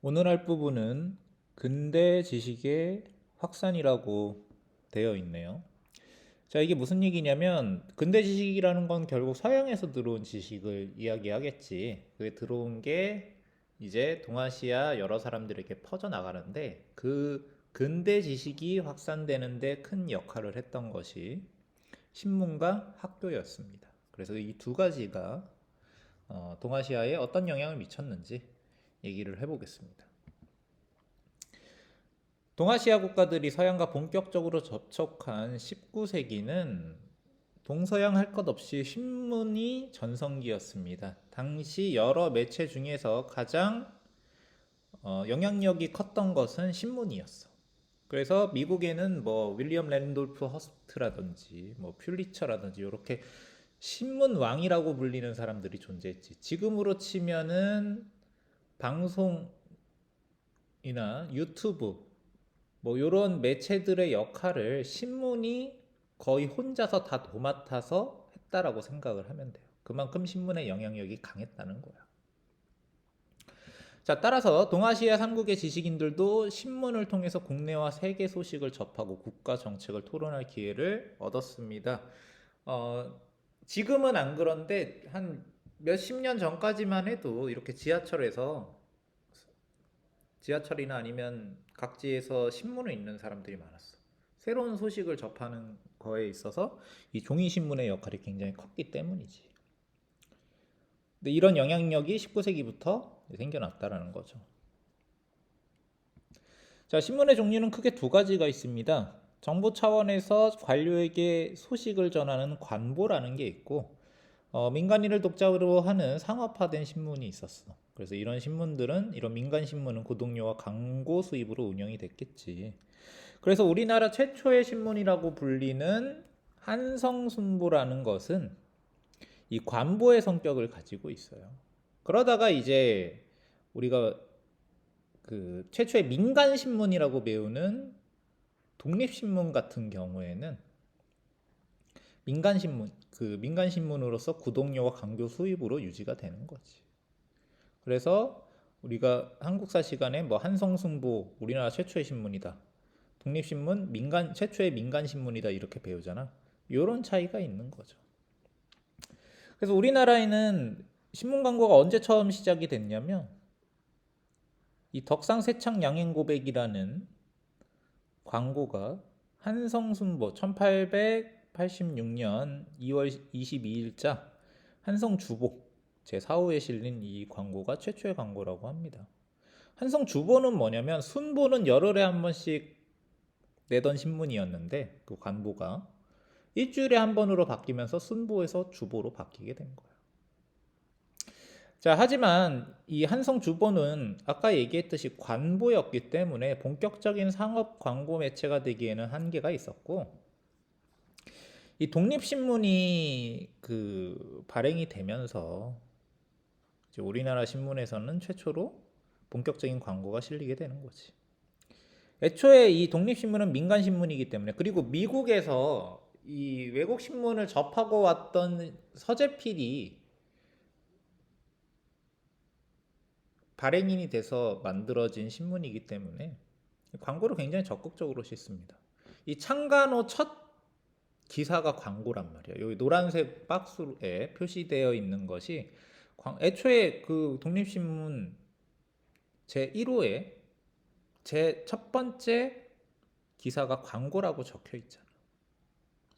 오늘 할 부분은 근대 지식의 확산이라고 되어 있네요. 자, 이게 무슨 얘기냐면 근대 지식이라는 건 결국 서양에서 들어온 지식을 이야기하겠지. 그게 들어온 게 이제 동아시아 여러 사람들에게 퍼져나가는데 그 근대 지식이 확산되는데 큰 역할을 했던 것이 신문과 학교였습니다. 그래서 이 두 가지가 동아시아에 어떤 영향을 미쳤는지 얘기를 해보겠습니다. 동아시아 국가들이 서양과 본격적으로 접촉한 19세기는 동서양 할 것 없이 신문이 전성기였습니다. 당시 여러 매체 중에서 가장 영향력이 컸던 것은 신문이었어. 그래서 미국에는 뭐 윌리엄 랜돌프 허스트라든지 뭐 퓰리처라든지 이렇게 신문 왕이라고 불리는 사람들이 존재했지. 지금으로 치면은 방송이나 유튜브 뭐 이런 매체들의 역할을 신문이 거의 혼자서 다 도맡아서 했다라고 생각을 하면 돼요. 그만큼 신문의 영향력이 강했다는 거야. 자, 따라서 동아시아 3국의 지식인들도 신문을 통해서 국내와 세계 소식을 접하고 국가 정책을 토론할 기회를 얻었습니다. 어, 지금은 안 그런데 한 몇십 년 전까지만 해도 이렇게 지하철이나 아니면 각지에서 신문을 읽는 사람들이 많았어. 새로운 소식을 접하는 거에 있어서 이 종이 신문의 역할이 굉장히 컸기 때문이지. 근데 이런 영향력이 19세기부터 생겨났다라는 거죠. 자, 신문의 종류는 크게 두 가지가 있습니다. 정부 차원에서 관료에게 소식을 전하는 관보라는 게 있고, 민간인을 독자로 하는 상업화된 신문이 있었어. 그래서 이런 민간 신문은 구독료와 광고 수입으로 운영이 됐겠지. 그래서 우리나라 최초의 신문이라고 불리는 한성순보라는 것은 이 관보의 성격을 가지고 있어요. 그러다가 이제 우리가 그 최초의 민간 신문이라고 배우는 독립신문 같은 경우에는 민간 신문으로서 구독료와 광고 수입으로 유지가 되는 거지. 그래서 우리가 한국사 시간에 뭐 한성순보 우리나라 최초의 신문이다. 독립신문 최초의 민간 신문이다 이렇게 배우잖아. 이런 차이가 있는 거죠. 그래서 우리나라에는 신문 광고가 언제 처음 시작이 됐냐면 이 덕상세창 양행고백이라는 광고가 한성순보 1886년 2월 22일자 한성주보 제4호에 실린 이 광고가 최초의 광고라고 합니다. 한성주보는 뭐냐면 순보는 열흘에 한 번씩 내던 신문이었는데 그 관보가 일주일에 한 번으로 바뀌면서 순보에서 주보로 바뀌게 된 거예요. 자, 하지만 이 한성주보는 아까 얘기했듯이 관보였기 때문에 본격적인 상업 광고 매체가 되기에는 한계가 있었고 이 독립신문이 그 발행이 되면서 이제 우리나라 신문에서는 최초로 본격적인 광고가 실리게 되는 거지. 애초에 이 독립신문은 민간신문이기 때문에 그리고 미국에서 이 외국 신문을 접하고 왔던 서재필이 발행인이 돼서 만들어진 신문이기 때문에 광고를 굉장히 적극적으로 싣습니다. 이 창간호 첫 기사가 광고란 말이야. 여기 노란색 박스에 표시되어 있는 것이 애초에 그 독립신문 제1호에 제 첫 번째 기사가 광고라고 적혀 있잖아.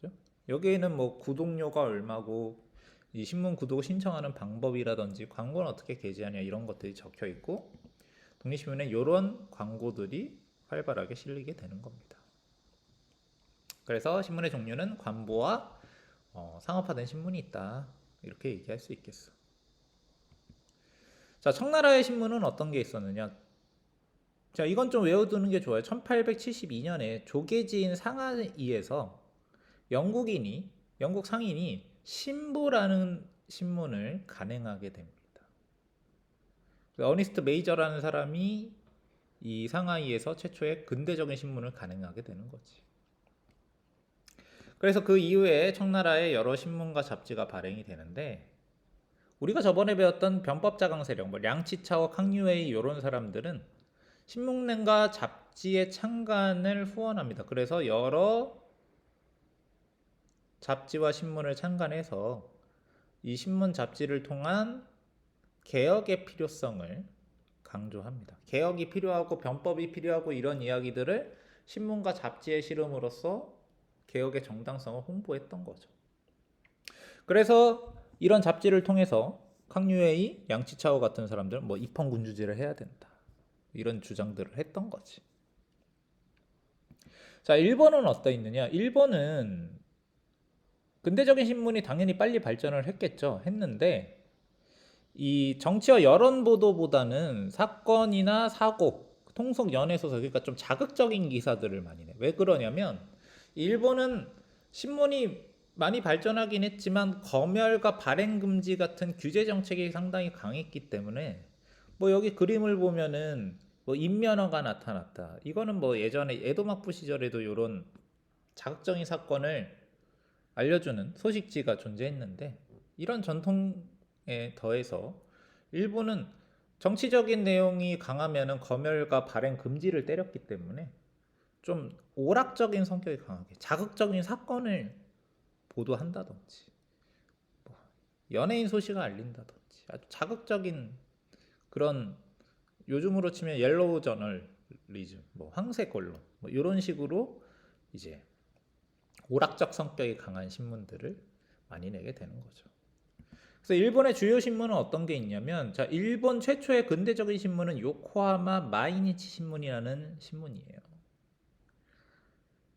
그죠? 여기에는 뭐 구독료가 얼마고 이 신문 구독 신청하는 방법이라든지 광고는 어떻게 게재하냐 이런 것들이 적혀 있고 독립신문에 이런 광고들이 활발하게 실리게 되는 겁니다. 그래서 신문의 종류는 관보와 상업화된 신문이 있다 이렇게 얘기할 수 있겠어. 자, 청나라의 신문은 어떤 게 있었느냐? 자, 이건 좀 외워두는 게 좋아요. 1872년에 조계지인 상하이에서 영국 상인이 신보라는 신문을 간행하게 됩니다. 어니스트 메이저라는 사람이 이 상하이에서 최초의 근대적인 신문을 간행하게 되는 거지. 그래서 그 이후에 청나라에 여러 신문과 잡지가 발행이 되는데 우리가 저번에 배웠던 변법자강 세력, 뭐 량치차오, 캉유웨이 이런 사람들은 신문과 잡지의 창간을 후원합니다. 그래서 여러 잡지와 신문을 창간해서 이 신문 잡지를 통한 개혁의 필요성을 강조합니다. 개혁이 필요하고 변법이 필요하고 이런 이야기들을 신문과 잡지에 실음으로써 개혁의 정당성을 홍보했던 거죠. 그래서 이런 잡지를 통해서 캉유에이, 양치차오 같은 사람들은 뭐 입헌군주제를 해야 된다. 이런 주장들을 했던 거지. 자, 일본은 어떠 있느냐? 일본은 근대적인 신문이 당연히 빨리 발전을 했겠죠. 했는데 이 정치와 여론 보도보다는 사건이나 사고, 통속 연애소설, 그러니까 좀 자극적인 기사들을 많이 내. 왜 그러냐면 일본은 신문이 많이 발전하긴 했지만 검열과 발행 금지 같은 규제 정책이 상당히 강했기 때문에 뭐 여기 그림을 보면은 뭐 인면허가 나타났다. 이거는 뭐 예전에 에도막부 시절에도 이런 자극적인 사건을 알려주는 소식지가 존재했는데 이런 전통에 더해서 일본은 정치적인 내용이 강하면은 검열과 발행 금지를 때렸기 때문에 좀 오락적인 성격이 강하게 자극적인 사건을 보도한다든지 뭐 연예인 소식을 알린다든지 아주 자극적인 그런 요즘으로 치면 옐로우 저널리즘, 뭐 황색 언론 뭐 이런 식으로 이제 오락적 성격이 강한 신문들을 많이 내게 되는 거죠. 그래서 일본의 주요 신문은 어떤 게 있냐면, 자, 일본 최초의 근대적인 신문은 요코하마 마이니치 신문이라는 신문이에요.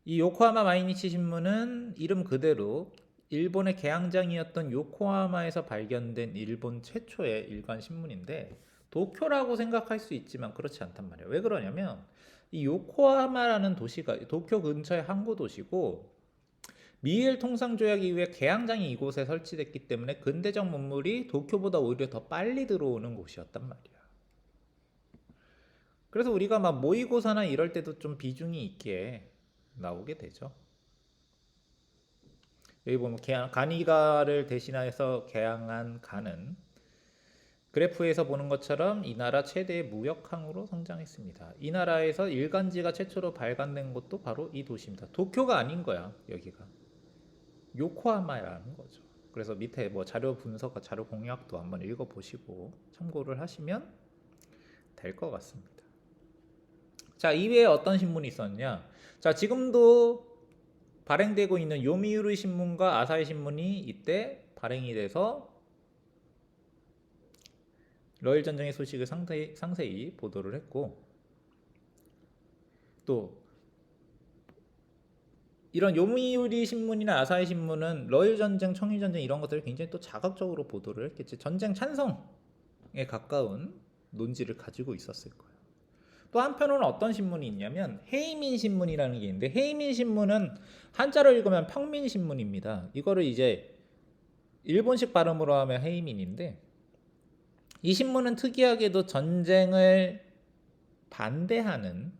이 요코하마 마이니치 신문은 이름 그대로 일본의 개항장이었던 요코하마에서 발견된 일본 최초의 일간 신문인데 도쿄라고 생각할 수 있지만 그렇지 않단 말이에요. 왜 그러냐면 이 요코하마라는 도시가 도쿄 근처의 항구 도시고 미일 통상조약 이후에 개항장이 이곳에 설치됐기 때문에 근대적 문물이 도쿄보다 오히려 더 빨리 들어오는 곳이었단 말이야. 그래서 우리가 막 모의고사나 이럴 때도 좀 비중이 있게 나오게 되죠. 여기 보면 간이가를 대신해서 개항한 간은 그래프에서 보는 것처럼 이 나라 최대의 무역항으로 성장했습니다. 이 나라에서 일간지가 최초로 발간된 곳도 바로 이 도시입니다. 도쿄가 아닌 거야, 여기가. 요코하마라는 거죠. 그래서 밑에 뭐 자료 분석과 자료 공략도 한번 읽어보시고 참고를 하시면 될 것 같습니다. 자, 이외에 어떤 신문이 있었냐? 자, 지금도 발행되고 있는 요미우리 신문과 아사히 신문이 이때 발행이 돼서 러일 전쟁의 소식을 상세히 보도를 했고 또 이런 요미우리 신문이나 아사히 신문은 러일 전쟁, 청일 전쟁 이런 것들을 굉장히 또 자극적으로 보도를 했겠지. 전쟁 찬성에 가까운 논지를 가지고 있었을 거예요. 또 한편으로는 어떤 신문이 있냐면 헤이민 신문이라는 게 있는데 헤이민 신문은 한자로 읽으면 평민 신문입니다. 이거를 이제 일본식 발음으로 하면 헤이민인데 이 신문은 특이하게도 전쟁을 반대하는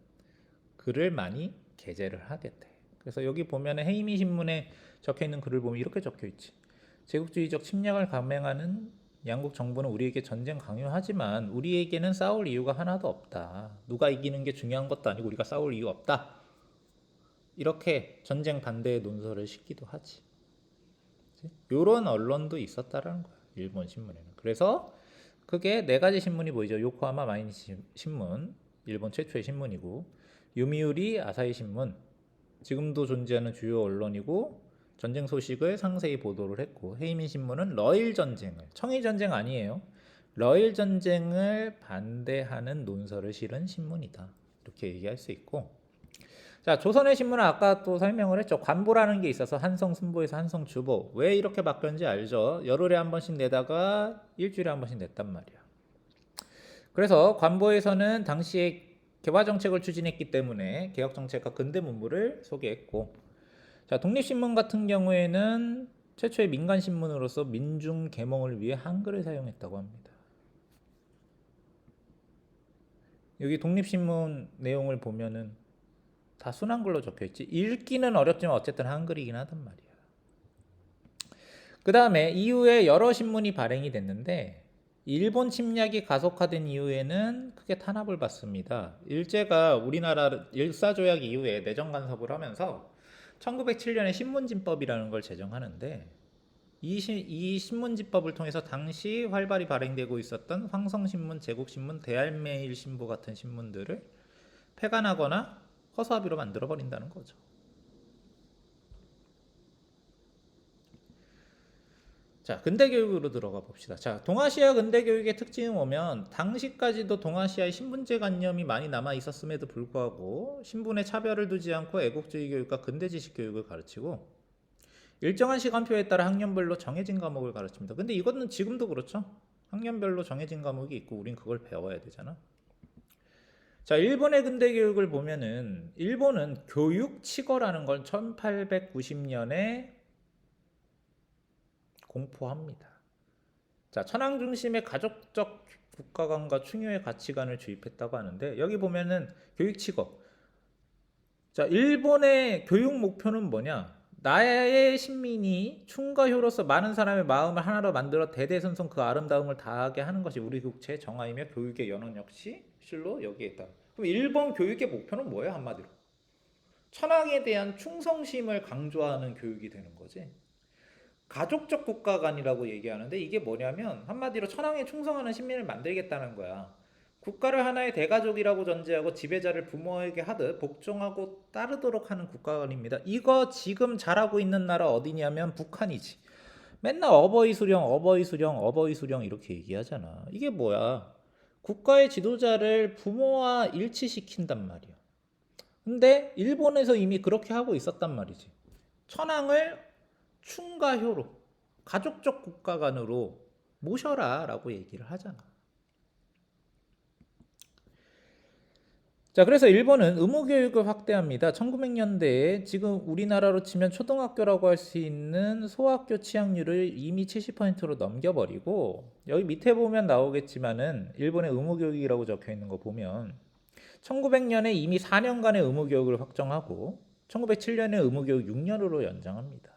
글을 많이 게재를 하게 돼. 그래서 여기 보면 헤이민 신문에 적혀 있는 글을 보면 이렇게 적혀 있지. 제국주의적 침략을 감행하는 양국 정부는 우리에게 전쟁 강요하지만 우리에게는 싸울 이유가 하나도 없다. 누가 이기는 게 중요한 것도 아니고 우리가 싸울 이유 없다. 이렇게 전쟁 반대의 논설을 싣기도 하지. 이런 언론도 있었다라는 거야. 일본 신문에는. 그래서 그게 네 가지 신문이 보이죠. 요코하마 마이니치 신문, 일본 최초의 신문이고 요미우리 아사히 신문, 지금도 존재하는 주요 언론이고 전쟁 소식을 상세히 보도를 했고 헤이민 신문은 러일 전쟁을 청일 전쟁 아니에요. 러일 전쟁을 반대하는 논설을 실은 신문이다. 이렇게 얘기할 수 있고 자 조선의 신문은 아까 또 설명을 했죠. 관보라는 게 있어서 한성 순보에서 한성 주보 왜 이렇게 바뀌었는지 알죠. 열흘에 한 번씩 내다가 일주일에 한 번씩 냈단 말이야. 그래서 관보에서는 당시에 개화 정책을 추진했기 때문에 개혁 정책과 근대 문물을 소개했고 자, 독립신문 같은 경우에는 최초의 민간신문으로서 민중 계몽을 위해 한글을 사용했다고 합니다. 여기 독립신문 내용을 보면은 다 순한글로 적혀있지. 읽기는 어렵지만 어쨌든 한글이긴 하단 말이야. 그 다음에 이후에 여러 신문이 발행이 됐는데 일본 침략이 가속화된 이후에는 크게 탄압을 받습니다. 일제가 우리나라 일사조약 이후에 내정 간섭을 하면서 1907년에 신문진법이라는 걸 제정하는데 이 신문지법을 통해서 당시 활발히 발행되고 있었던 황성신문, 제국신문, 대한매일신보 같은 신문들을 폐간하거나 허수아비로 만들어버린다는 거죠. 자, 근대교육으로 들어가 봅시다. 자, 동아시아 근대교육의 특징은 뭐면 당시까지도 동아시아의 신분제 관념이 많이 남아 있었음에도 불구하고 신분의 차별을 두지 않고 애국주의 교육과 근대지식 교육을 가르치고 일정한 시간표에 따라 학년별로 정해진 과목을 가르칩니다. 근데 이거는 지금도 그렇죠. 학년별로 정해진 과목이 있고 우린 그걸 배워야 되잖아. 자, 일본의 근대 교육을 보면은 일본은 교육치거라는 걸 1890년에 공포합니다. 자, 천황 중심의 가족적 국가관과 충효의 가치관을 주입했다고 하는데 여기 보면은 교육치거. 자, 일본의 교육 목표는 뭐냐? 나의 신민이 충과효로서 많은 사람의 마음을 하나로 만들어 대대손손 그 아름다움을 다하게 하는 것이 우리 국체의 정화이며 교육의 연원 역시 실로 여기에 있다. 그럼 일본 교육의 목표는 뭐예요? 한마디로 천황에 대한 충성심을 강조하는 교육이 되는 거지. 가족적 국가관이라고 얘기하는데 이게 뭐냐면 한마디로 천황에 충성하는 신민을 만들겠다는 거야. 국가를 하나의 대가족이라고 전제하고 지배자를 부모에게 하듯 복종하고 따르도록 하는 국가관입니다. 이거 지금 잘하고 있는 나라 어디냐면 북한이지. 맨날 어버이 수령, 어버이 수령, 어버이 수령 이렇게 얘기하잖아. 이게 뭐야? 국가의 지도자를 부모와 일치시킨단 말이야. 근데 일본에서 이미 그렇게 하고 있었단 말이지. 천황을 충가효로 가족적 국가관으로 모셔라 라고 얘기를 하잖아. 자, 그래서 일본은 의무교육을 확대합니다. 1900년대에 지금 우리나라로 치면 초등학교라고 할 수 있는 소학교 취학률을 이미 70%로 넘겨버리고 여기 밑에 보면 나오겠지만은 일본의 의무교육이라고 적혀 있는 거 보면 1900년에 이미 4년간의 의무교육을 확정하고 1907년에 의무교육 6년으로 연장합니다.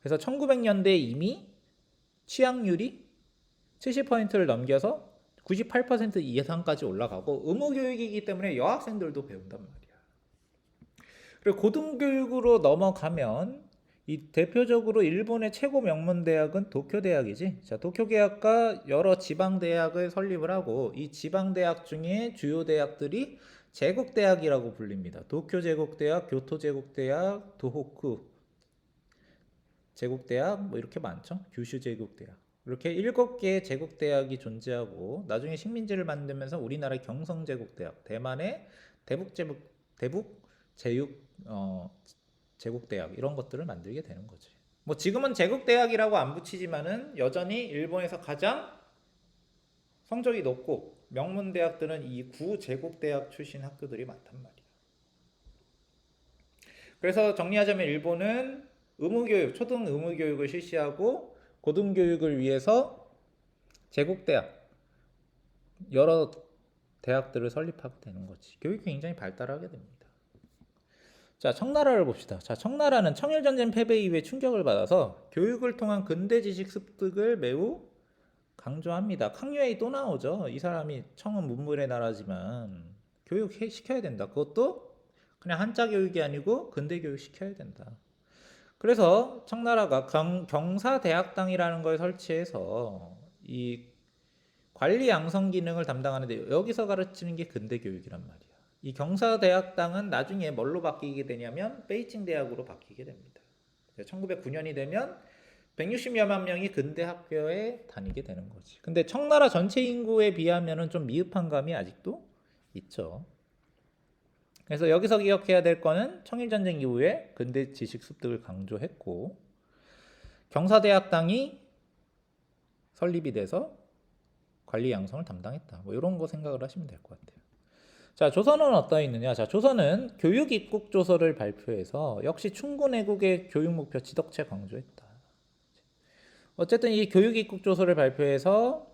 그래서 1900년대에 이미 취학률이 70%를 넘겨서 98% 이상까지 올라가고 의무교육이기 때문에 여학생들도 배운단 말이야. 그리고 고등교육으로 넘어가면 이 대표적으로 일본의 최고 명문 대학은 도쿄대학이지. 자, 도쿄대학과 여러 지방대학을 설립을 하고 이 지방대학 중에 주요 대학들이 제국대학이라고 불립니다. 도쿄제국대학, 교토제국대학, 도호쿠 제국대학 뭐 이렇게 많죠. 규슈제국대학. 이렇게 7개의 제국대학이 존재하고 나중에 식민지를 만들면서 우리나라 경성제국대학, 대만의 대북제육 제국대학 이런 것들을 만들게 되는 거지. 뭐 지금은 제국대학이라고 안 붙이지만은 여전히 일본에서 가장 성적이 높고 명문대학들은 이 구제국대학 출신 학교들이 많단 말이야. 그래서 정리하자면 일본은 의무교육, 초등 의무교육을 실시하고 고등교육을 위해서 제국대학, 여러 대학들을 설립하게 되는 거지. 교육이 굉장히 발달하게 됩니다. 자, 청나라를 봅시다. 자, 청나라는 청일전쟁 패배 이후에 충격을 받아서 교육을 통한 근대 지식 습득을 매우 강조합니다. 강요에 또 나오죠. 이 사람이 청은 문물의 나라지만 교육 시켜야 된다. 그것도 그냥 한자 교육이 아니고 근대 교육 시켜야 된다. 그래서 청나라가 경사대학당이라는 걸 설치해서 이 관리 양성 기능을 담당하는데 여기서 가르치는 게 근대 교육이란 말이야. 이 경사대학당은 나중에 뭘로 바뀌게 되냐면 베이징 대학으로 바뀌게 됩니다. 1909년이 되면 160여만 명이 근대 학교에 다니게 되는 거지. 근데 청나라 전체 인구에 비하면은 좀 미흡한 감이 아직도 있죠. 그래서 여기서 기억해야 될 거는 청일전쟁 이후에 근대 지식 습득을 강조했고 경사대학당이 설립이 돼서 관리 양성을 담당했다. 뭐 이런 거 생각을 하시면 될 것 같아요. 자, 조선은 어떠 있느냐? 자, 조선은 교육 입국 조서를 발표해서 역시 충군 애국의 교육 목표 지덕체 강조했다. 어쨌든 이 교육 입국 조서를 발표해서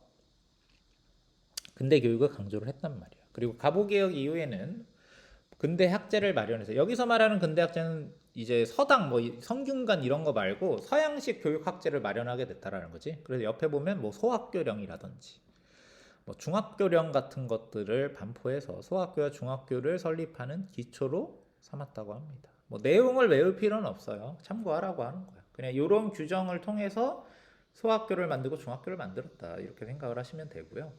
근대 교육을 강조를 했단 말이야. 그리고 갑오개혁 이후에는 근대 학제를 마련해서 여기서 말하는 근대 학제는 이제 서당 뭐 성균관 이런 거 말고 서양식 교육 학제를 마련하게 됐다라는 거지. 그래서 옆에 보면 뭐 소학교령이라든지 뭐 중학교령 같은 것들을 반포해서 소학교와 중학교를 설립하는 기초로 삼았다고 합니다. 뭐 내용을 외울 필요는 없어요. 참고하라고 하는 거야. 그냥 이런 규정을 통해서 소학교를 만들고 중학교를 만들었다 이렇게 생각을 하시면 되고요.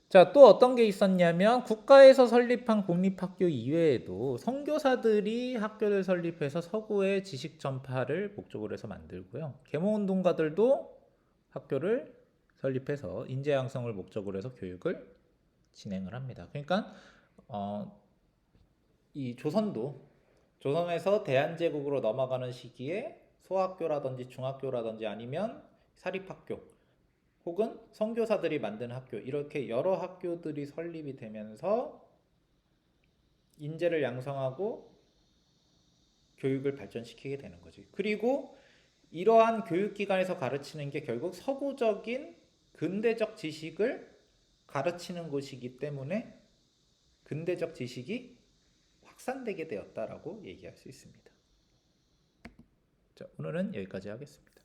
자, 또 어떤 게 있었냐면 국가에서 설립한 공립학교 이외에도 선교사들이 학교를 설립해서 서구의 지식 전파를 목적으로 해서 만들고요. 계몽운동가들도 학교를 설립해서 인재 양성을 목적으로 해서 교육을 진행을 합니다. 그러니까 이 조선에서 대한제국으로 넘어가는 시기에 소학교라든지 중학교라든지 아니면 사립학교 혹은 선교사들이 만든 학교 이렇게 여러 학교들이 설립이 되면서 인재를 양성하고 교육을 발전시키게 되는 거지. 그리고 이러한 교육기관에서 가르치는 게 결국 서구적인 근대적 지식을 가르치는 곳이기 때문에 근대적 지식이 확산되게 되었다라고 얘기할 수 있습니다. 자, 오늘은 여기까지 하겠습니다.